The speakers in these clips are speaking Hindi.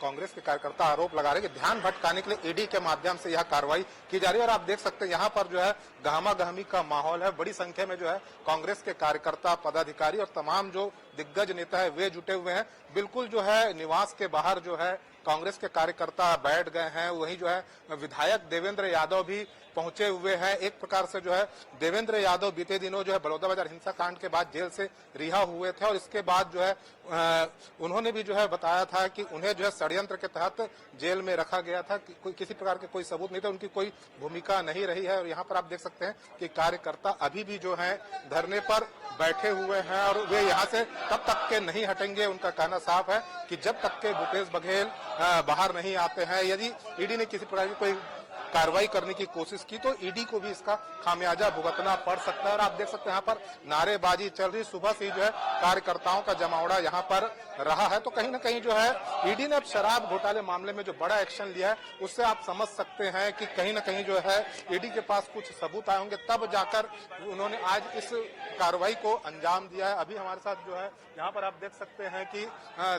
कांग्रेस के कार्यकर्ता आरोप लगा रहे हैं कि ध्यान भटकाने के लिए ईडी के माध्यम से यह कार्रवाई की जा रही है और आप देख सकते हैं यहाँ पर जो है गहमा गहमी का माहौल है। बड़ी संख्या में जो है कांग्रेस के कार्यकर्ता, पदाधिकारी और तमाम जो दिग्गज नेता है वे जुटे हुए हैं। बिल्कुल जो है निवास के बाहर जो है कांग्रेस के कार्यकर्ता बैठ गए हैं। वहीं जो है विधायक देवेंद्र यादव भी पहुंचे हुए हैं। एक प्रकार से जो है देवेंद्र यादव बीते दिनों जो है बलौदाबाजार हिंसा कांड के बाद जेल से रिहा हुए थे और इसके बाद जो है उन्होंने भी जो है बताया था कि उन्हें जो है षड्यंत्र के तहत जेल में रखा गया था। कोई किसी प्रकार के कोई सबूत नहीं थे, उनकी कोई भूमिका नहीं रही है। और यहाँ पर आप देख सकते हैं कि कार्यकर्ता अभी भी जो है धरने पर बैठे हुए हैं और वे यहाँ से तब तक के नहीं हटेंगे। उनका कहना साफ है कि जब तक के भूपेश बघेल बाहर नहीं आते हैं, यदि ईडी ने किसी प्रकार की कोई कार्रवाई करने की कोशिश की तो ईडी को भी इसका खामियाजा भुगतना पड़ सकता है। और आप देख सकते हैं यहाँ पर नारेबाजी चल रही, सुबह से जो है कार्यकर्ताओं का जमावड़ा यहाँ पर रहा है। तो कहीं ना कहीं जो है ईडी ने अब शराब घोटाले मामले में जो बड़ा एक्शन लिया है उससे आप समझ सकते हैं कि कहीं ना कहीं जो है ईडी के पास कुछ सबूत आए होंगे, तब जाकर उन्होंने आज इस कार्रवाई को अंजाम दिया है। अभी हमारे साथ जो है यहाँ पर आप देख सकते हैं कि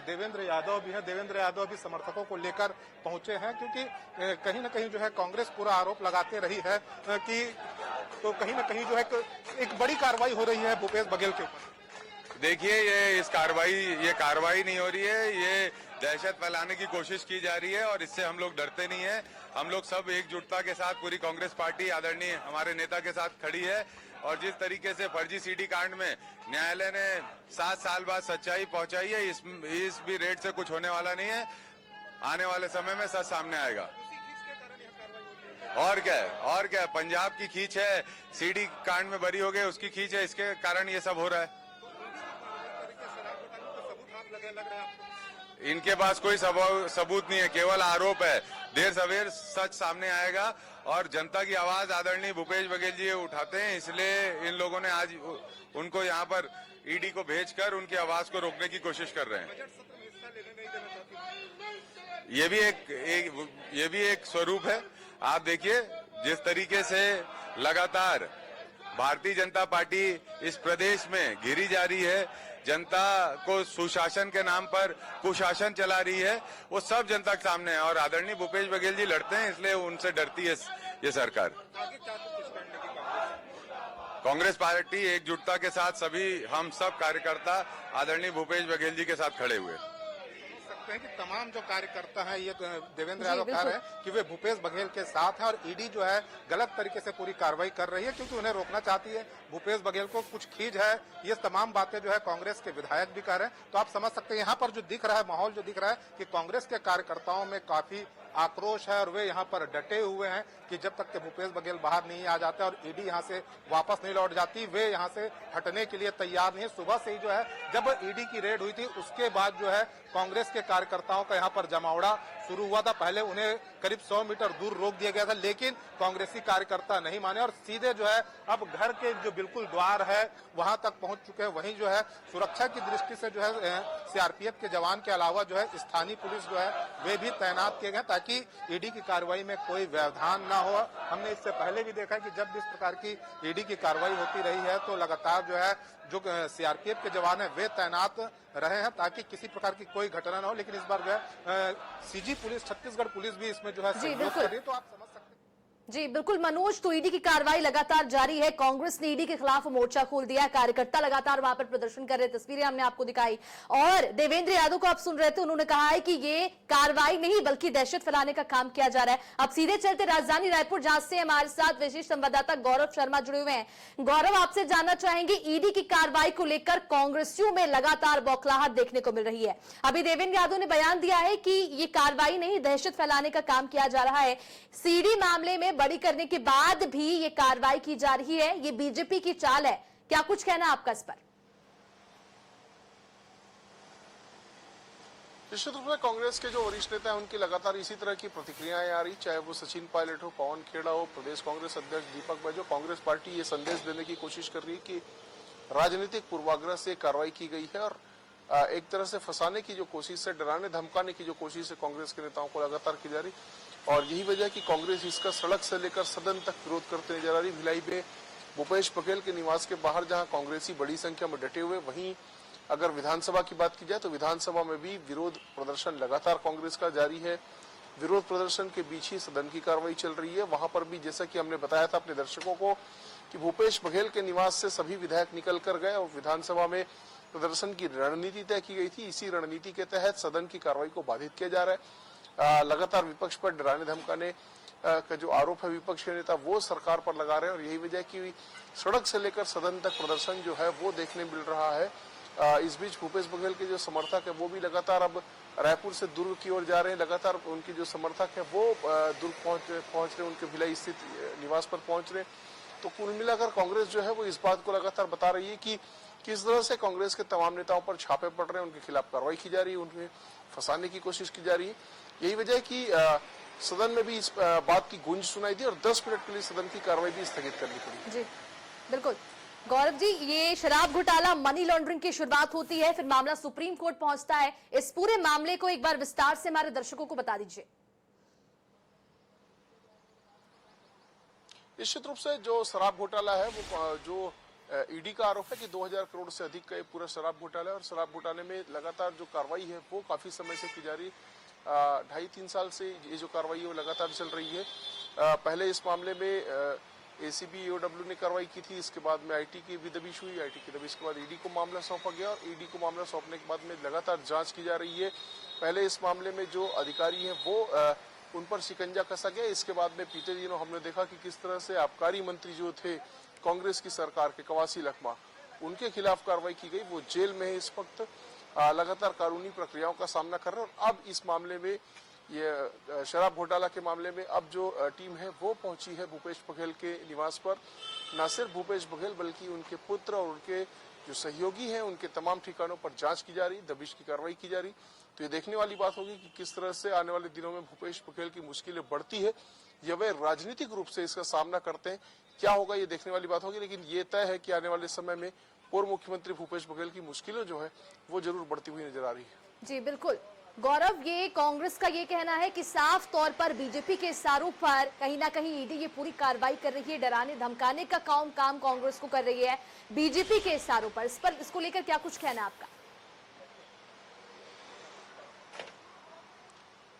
देवेंद्र यादव भी है। देवेंद्र यादव भी समर्थकों को लेकर पहुंचे हैं क्योंकि कहीं ना कहीं जो है कांग्रेस पूरा आरोप लगाते रही है कि तो कहीं ना कहीं जो है एक बड़ी कार्रवाई हो रही है भूपेश बघेल के ऊपर। देखिए ये कार्रवाई नहीं हो रही है, ये दहशत फैलाने की कोशिश की जा रही है और इससे हम लोग डरते नहीं है। हम लोग सब एकजुटता के साथ पूरी कांग्रेस पार्टी आदरणीय हमारे नेता के साथ खड़ी है और जिस तरीके से फर्जी सीडी कांड में न्यायालय ने 7 साल बाद सच्चाई पहुंचाई है, इस भी रेट से कुछ होने वाला नहीं है। आने वाले समय में सच सामने आएगा। और क्या पंजाब की खींच है, सीडी कांड में बरी हो गए उसकी खींच है, इसके कारण ये सब हो रहा है। इनके पास कोई सबूत नहीं है, केवल आरोप है। देर सवेर सच सामने आएगा और जनता की आवाज आदरणीय भूपेश बघेल जी उठाते हैं, इसलिए इन लोगों ने आज उनको यहाँ पर ईडी को भेजकर उनकी आवाज को रोकने की कोशिश कर रहे हैं। ये भी एक स्वरूप है। आप देखिए जिस तरीके से लगातार भारतीय जनता पार्टी इस प्रदेश में घिरी जा रही है, जनता को सुशासन के नाम पर कुशासन चला रही है, वो सब जनता के सामने है और आदरणीय भूपेश बघेल जी लड़ते हैं, इसलिए उनसे डरती है ये सरकार। कांग्रेस पार्टी एकजुटता के साथ सभी हम सब कार्यकर्ता आदरणीय भूपेश बघेल जी के साथ खड़े हुए हैं कि तमाम जो कार्यकर्ता हैं ये देवेंद्र यादव कह रहे हैं कि वे भूपेश बघेल के साथ हैं और ईडी जो है गलत तरीके से पूरी कार्रवाई कर रही है क्योंकि उन्हें रोकना चाहती है। भूपेश बघेल को कुछ खींच है, ये तमाम बातें जो है कांग्रेस के विधायक भी कह रहे हैं। तो आप समझ सकते हैं यहाँ पर जो दिख रहा है माहौल जो दिख रहा है कि कांग्रेस के कार्यकर्ताओं में काफी आक्रोश है और वे यहाँ पर डटे हुए हैं कि जब तक के भूपेश बघेल बाहर नहीं आ जाते और ईडी यहाँ से वापस नहीं लौट जाती, वे यहाँ से हटने के लिए तैयार नहीं है। सुबह से ही जो है जब ईडी की रेड हुई थी उसके बाद जो है कांग्रेस के कार्यकर्ताओं का यहाँ पर जमावड़ा शुरू हुआ था। पहले उन्हें करीब 100 मीटर दूर रोक दिया गया था, लेकिन कांग्रेसी कार्यकर्ता नहीं माने और सीधे जो है अब घर के जो बिल्कुल द्वार है वहां तक पहुंच चुके हैं। वहीं जो है सुरक्षा की दृष्टि से जो है सीआरपीएफ के जवान के अलावा जो है स्थानीय पुलिस जो है वे भी तैनात किए गए ताकि ईडी की कार्रवाई में कोई व्यवधान न हो। हमने इससे पहले भी देखा कि जब इस प्रकार की ईडी की कार्रवाई होती रही है तो लगातार जो है जो सीआरपीएफ के जवान है वे तैनात रहे हैं ताकि किसी प्रकार की कोई घटना न हो। लेकिन इस बार जो है सीजी पुलिस, छत्तीसगढ़ पुलिस भी इसमें जो है सहयोग कर रही है। तो आप समझ सकते हैं। जी बिल्कुल मनोज, तो ईडी की कार्रवाई लगातार जारी है। कांग्रेस ने ईडी के खिलाफ मोर्चा खोल दिया है, कार्यकर्ता लगातार वहां पर प्रदर्शन कर रहे हैं, तस्वीरें हमने आपको दिखाई। और देवेंद्र यादव को आप सुन रहे थे, उन्होंने कहा है कि ये कार्रवाई नहीं बल्कि दहशत फैलाने का काम किया जा रहा है। अब सीधे चलते राजधानी रायपुर, जहां से हमारे साथ विशेष संवाददाता गौरव शर्मा जुड़े हुए हैं। गौरव, आपसे जानना चाहेंगे ईडी की कार्रवाई को लेकर कांग्रेसियों में लगातार बौखलाहट देखने को मिल रही है। अभी देवेंद्र यादव ने बयान दिया है कि ये कार्रवाई नहीं दहशत फैलाने का काम किया जा रहा है। सीडी मामले में बड़ी करने के बाद भी ये कार्रवाई की जा रही है, ये बीजेपी की चाल है। क्या कुछ कहना आपका इस पर? निश्चित रूप से कांग्रेस के जो वरिष्ठ नेता हैं उनकी लगातार इसी तरह की प्रतिक्रियाएं आ रही, चाहे वो सचिन पायलट हो, पवन खेड़ा हो, प्रदेश कांग्रेस अध्यक्ष दीपक बैजो। कांग्रेस पार्टी ये संदेश देने की कोशिश कर रही है कि राजनीतिक पूर्वाग्रह से कार्रवाई की गई है और एक तरह से फंसाने की जो कोशिश है, डराने धमकाने की जो कोशिश है कांग्रेस के नेताओं को लगातार की जा रही। और यही वजह है कि कांग्रेस इसका सड़क से लेकर सदन तक विरोध करते नजर आ रही। भिलाई में भूपेश बघेल के निवास के बाहर जहां कांग्रेसी बड़ी संख्या में डटे हुए, वहीं अगर विधानसभा की बात की जाए तो विधानसभा में भी विरोध प्रदर्शन लगातार कांग्रेस का जारी है। विरोध प्रदर्शन के बीच ही सदन की कार्रवाई चल रही है। वहां पर भी जैसा कि हमने बताया था अपने दर्शकों को कि भूपेश बघेल के निवास से सभी विधायक निकल कर गए और विधानसभा में प्रदर्शन की रणनीति तय की गई थी। इसी रणनीति के तहत सदन की कार्रवाई को बाधित किया जा रहा है। लगातार विपक्ष पर डराने धमकाने का जो आरोप है विपक्ष के नेता वो सरकार पर लगा रहे हैं और यही वजह कि सड़क से लेकर सदन तक प्रदर्शन जो है वो देखने मिल रहा है। इस बीच भूपेश बघेल के जो समर्थक है वो भी लगातार अब रायपुर से दुर्ग की ओर जा रहे हैं। लगातार उनके जो समर्थक है वो दुर्ग पहुंच रहे, उनके भिलाई स्थित निवास पर पहुंच रहे। तो कुल मिलाकर कांग्रेस जो है वो इस बात को लगातार बता रही है कि किस तरह से कांग्रेस के तमाम नेताओं पर छापे पड़ रहे हैं, उनके खिलाफ कार्रवाई की जा रही है, उन्हें फंसाने की कोशिश की जा रही है। यही वजह है कि सदन में भी इस बात की गूंज सुनाई दी और 10 मिनट के लिए सदन की कार्रवाई भी स्थगित करनी पड़ी। जी बिल्कुल गौरव जी, ये शराब घोटाला मनी लॉन्ड्रिंग की शुरुआत होती है, फिर मामला सुप्रीम कोर्ट पहुंचता है। इस पूरे मामले को एक बार विस्तार से हमारे दर्शकों को बता दीजिए। निश्चित रूप से जो शराब घोटाला है वो जो ईडी का आरोप है कि 2000 करोड़ से अधिक का ये पूरा शराब घोटाला है और शराब घोटाले में लगातार जो कार्रवाई है वो काफी समय से की जा रही है। 2.5-3 साल से ये जो कार्रवाई है वो लगातार चल रही है। पहले इस मामले में एसीबी ईओडब्ल्यू ने कार्रवाई की थी, इसके बाद में आईटी की भी दबिश हुई, आईटी की दबिश के बाद ईडी को मामला सौंपा गया और ईडी को मामला सौंपने के बाद में लगातार जांच की जा रही है। पहले इस मामले में जो अधिकारी हैं वो उन पर शिकंजा कसा गया। इसके बाद में बीते दिनों हमने देखा कि किस तरह से आबकारी मंत्री जो थे कांग्रेस की सरकार के, कवासी लखमा, उनके खिलाफ कार्रवाई की गई। वो जेल में है इस वक्त, लगातार कानूनी प्रक्रियाओं का सामना कर रहे हैं और अब इस मामले में ये शराब घोटाला के मामले में अब जो टीम है वो पहुंची है भूपेश बघेल के निवास पर। न सिर्फ भूपेश बघेल बल्कि उनके पुत्र और उनके जो सहयोगी हैं उनके तमाम ठिकानों पर जांच की जा रही, दबिश की कार्रवाई की जा रही। तो ये देखने वाली बात होगी कि किस तरह से आने वाले दिनों में भूपेश बघेल की मुश्किलें बढ़ती है या वे राजनीतिक रूप से इसका सामना करते हैं, क्या होगा ये देखने वाली बात होगी। लेकिन ये तय है कि आने वाले समय में पूर्व मुख्यमंत्री भूपेश बघेल की मुश्किलें जो है वो जरूर बढ़ती हुई नजर आ रही है। जी बिल्कुल गौरव, ये कांग्रेस का ये कहना है कि साफ तौर पर बीजेपी के इशारों पर कहीं ना कहीं ईडी ये पूरी कार्रवाई कर रही है, डराने धमकाने का काम कांग्रेस को कर रही है बीजेपी के इशारों पर। इसको लेकर क्या कुछ कहना है आपका?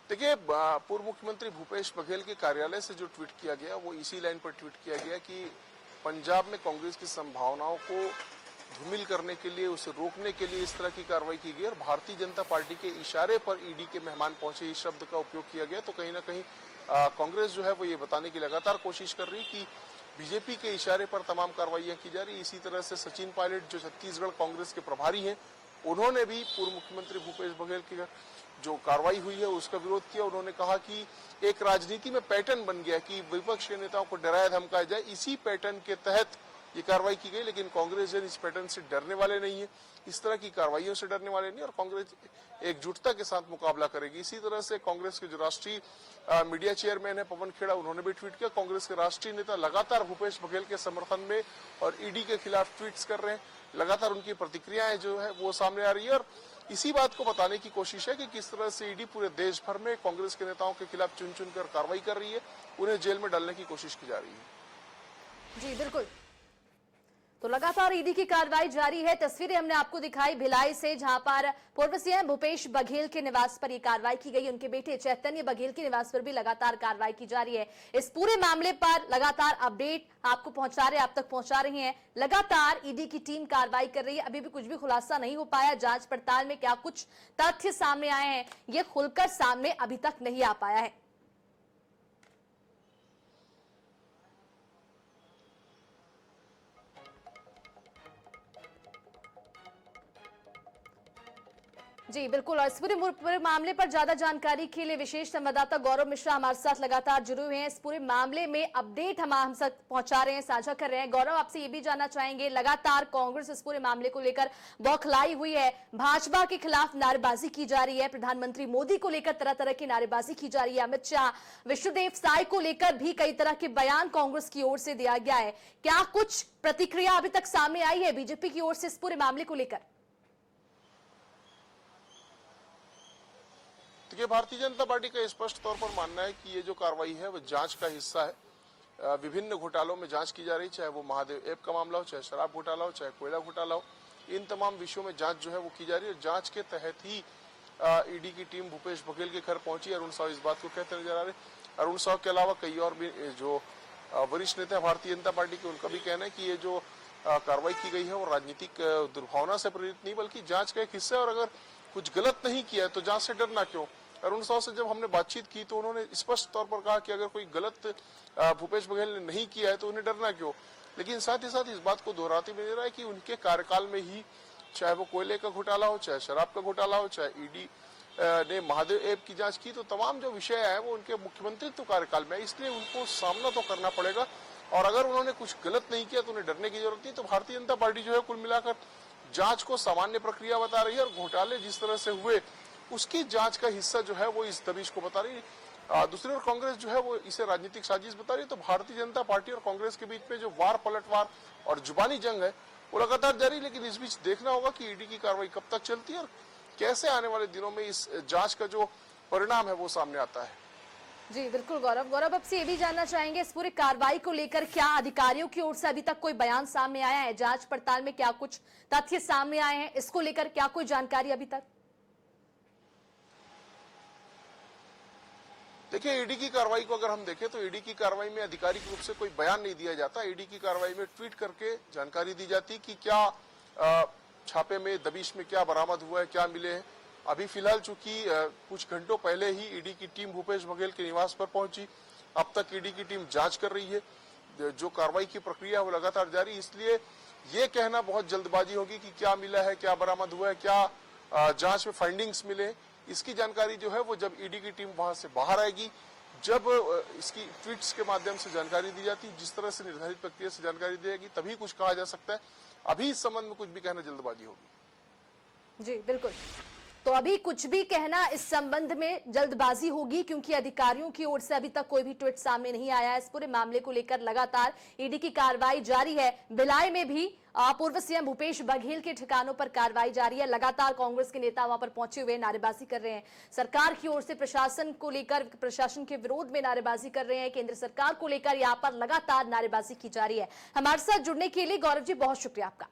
देखिए, पूर्व मुख्यमंत्री भूपेश बघेल के कार्यालय से जो ट्वीट किया गया वो इसी लाइन पर ट्वीट किया गया कि पंजाब में कांग्रेस की संभावनाओं को धूमिल करने के लिए, उसे रोकने के लिए इस तरह की कार्रवाई की गई और भारतीय जनता पार्टी के इशारे पर ईडी के मेहमान पहुंचे इस शब्द का उपयोग किया गया। तो कहीं ना कहीं कांग्रेस जो है वो ये बताने की लगातार कोशिश कर रही कि बीजेपी के इशारे पर तमाम कार्रवाइयां की जा रही। इसी तरह से सचिन पायलट जो छत्तीसगढ़ कांग्रेस के प्रभारी हैं, उन्होंने भी पूर्व मुख्यमंत्री भूपेश बघेल की जो कार्रवाई हुई है उसका विरोध किया। उन्होंने कहा कि एक राजनीति में पैटर्न बन गया कि विपक्ष के नेताओं को डराया धमकाया जाए, इसी पैटर्न के तहत ये कार्रवाई की गई। लेकिन कांग्रेस जन इस पैटर्न से डरने वाले नहीं है, इस तरह की कार्रवाइयों से डरने वाले नहीं और कांग्रेस एकजुटता के साथ मुकाबला करेगी। इसी तरह से कांग्रेस के जो राष्ट्रीय मीडिया चेयरमैन है पवन खेड़ा, उन्होंने भी ट्वीट किया। कांग्रेस के राष्ट्रीय नेता लगातार भूपेश बघेल के समर्थन में और ईडी के खिलाफ ट्वीट्स कर रहे हैं। लगातार उनकी प्रतिक्रियाएं जो है वो सामने आ रही है और इसी बात को बताने की कोशिश है कि किस तरह से ईडी पूरे देश भर में कांग्रेस के नेताओं के खिलाफ चुन चुन कर कार्रवाई कर रही है, उन्हें जेल में डालने की कोशिश की जा रही है। जी बिल्कुल, तो लगातार ईडी की कार्रवाई जारी है। तस्वीरें हमने आपको दिखाई भिलाई से, जहां पर पूर्व सीएम भूपेश बघेल के निवास पर यह कार्रवाई की गई। उनके बेटे चैतन्य बघेल के निवास पर भी लगातार कार्रवाई की जा रही है। इस पूरे मामले पर लगातार अपडेट आपको पहुंचा रहे, आप तक पहुंचा रहे हैं। लगातार ईडी की टीम कार्रवाई कर रही है। अभी भी कुछ भी खुलासा नहीं हो पाया। जांच पड़ताल में क्या कुछ तथ्य सामने आए हैं ये खुलकर सामने अभी तक नहीं आ पाया है। जी बिल्कुल, और इस पूरे मामले पर ज्यादा जानकारी के लिए विशेष संवाददाता गौरव मिश्रा हमारे साथ लगातार जुड़े हुए हैं। इस पूरे मामले में अपडेट हम तक पहुंचा रहे हैं, साझा कर रहे हैं। गौरव, आपसे ये भी जानना चाहेंगे, लगातार कांग्रेस इस पूरे मामले को लेकर बौखलाई हुई है, भाजपा के खिलाफ नारेबाजी की जा रही है, प्रधानमंत्री मोदी को लेकर तरह तरह की नारेबाजी की जा रही है, अमित शाह, विष्णुदेव साय को लेकर भी कई तरह के बयान कांग्रेस की ओर से दिया गया है। क्या कुछ प्रतिक्रिया अभी तक सामने आई है बीजेपी की ओर से इस पूरे मामले को लेकर? देखिए, भारतीय जनता पार्टी का स्पष्ट तौर पर मानना है कि ये जो कार्रवाई है वो जांच का हिस्सा है। विभिन्न घोटालों में जांच की जा रही, चाहे वो महादेव ऐप का मामला हो, चाहे शराब घोटाला हो, चाहे कोयला घोटाला हो। इन तमाम विषयों में जांच जो है वो की जा रही है। जांच के तहत ही ईडी की टीम भूपेश बघेल के घर पहुंची। अरुण साव इस बात को कहते नजर आ रहे। अरुण साव के अलावा कई और भी जो वरिष्ठ नेता भारतीय जनता पार्टी के, उनका भी कहना है कि ये जो कार्रवाई की गई है वो राजनीतिक दुर्भावना से प्रेरित नहीं बल्कि जांच का एक हिस्सा है, और अगर कुछ गलत नहीं किया है तो जांच से डरना क्यों। अरुण साव से जब हमने बातचीत की तो उन्होंने स्पष्ट तौर पर कहा कि अगर कोई गलत भूपेश बघेल ने नहीं किया है तो उन्हें डरना क्यों। लेकिन साथ ही साथ इस बात को दोहराते हुए रहा है कि उनके कार्यकाल में ही, चाहे वो कोयले का घोटाला हो, चाहे शराब का घोटाला हो, चाहे ईडी ने महादेव ऐप की जांच की, तो तमाम जो विषय है वो उनके मुख्यमंत्रित्व कार्यकाल में है। इसलिए उनको सामना तो करना पड़ेगा, और अगर उन्होंने कुछ गलत नहीं किया तो उन्हें डरने की जरूरत नहीं। तो भारतीय जनता पार्टी जो है कुल मिलाकर जांच को सामान्य प्रक्रिया बता रही है, और घोटाले जिस तरह से हुए उसकी जांच का हिस्सा जो है वो इस दबिश को बता रही है। दूसरी ओर कांग्रेस जो है वो इसे राजनीतिक साजिश बता रही है। तो भारतीय जनता पार्टी और कांग्रेस के बीच में जो वार पलटवार और जुबानी जंग है वो लगातार जारी। लेकिन इस बीच देखना होगा कि ईडी की कार्रवाई कब तक चलती है और कैसे आने वाले दिनों में इस जांच का जो परिणाम है वो सामने आता है। जी बिल्कुल गौरव, अब से ये भी जानना चाहेंगे इस पूरी कार्रवाई को लेकर क्या अधिकारियों की ओर से अभी तक कोई बयान सामने आया है? जांच पड़ताल में क्या कुछ तथ्य सामने आए हैं, इसको लेकर क्या कोई जानकारी अभी तक? देखिए, ईडी की कार्रवाई को अगर हम देखें तो ईडी की कार्रवाई में आधिकारिक रूप से कोई बयान नहीं दिया जाता। ईडी की कार्रवाई में ट्वीट करके जानकारी दी जाती कि क्या छापे में, दबिश में क्या बरामद हुआ है, क्या मिले हैं। अभी फिलहाल चूंकि कुछ घंटों पहले ही ईडी की टीम भूपेश बघेल के निवास पर पहुंची, अब तक ईडी की टीम जांच कर रही है। जो कार्रवाई की प्रक्रिया है वो लगातार जारी, इसलिए ये कहना बहुत जल्दबाजी होगी कि क्या मिला है, क्या बरामद हुआ है, क्या जांच में फाइंडिंग्स मिले। इसकी जानकारी जो है वो जब ईडी की टीम वहां से बाहर आएगी, जब इसकी ट्वीट्स के माध्यम से जानकारी दी जाती है, जिस तरह से निर्धारित प्रक्रिया से जानकारी दी जाएगी, तभी कुछ कहा जा सकता है। अभी इस संबंध में कुछ भी कहना जल्दबाजी होगी। जी बिल्कुल, तो अभी कुछ भी कहना इस संबंध में जल्दबाजी होगी, क्योंकि अधिकारियों की ओर से अभी तक कोई भी ट्वीट सामने नहीं आया है। इस पूरे मामले को लेकर लगातार ईडी की कार्रवाई जारी है। भिलाई में भी पूर्व सीएम भूपेश बघेल के ठिकानों पर कार्रवाई जारी है। लगातार कांग्रेस के नेता वहां पर पहुंचे हुए नारेबाजी कर रहे हैं। सरकार की ओर से प्रशासन को लेकर, प्रशासन के विरोध में नारेबाजी कर रहे हैं। केंद्र सरकार को लेकर यहां पर लगातार नारेबाजी की जा रही है। हमारे साथ जुड़ने के लिए गौरव जी बहुत शुक्रिया आपका।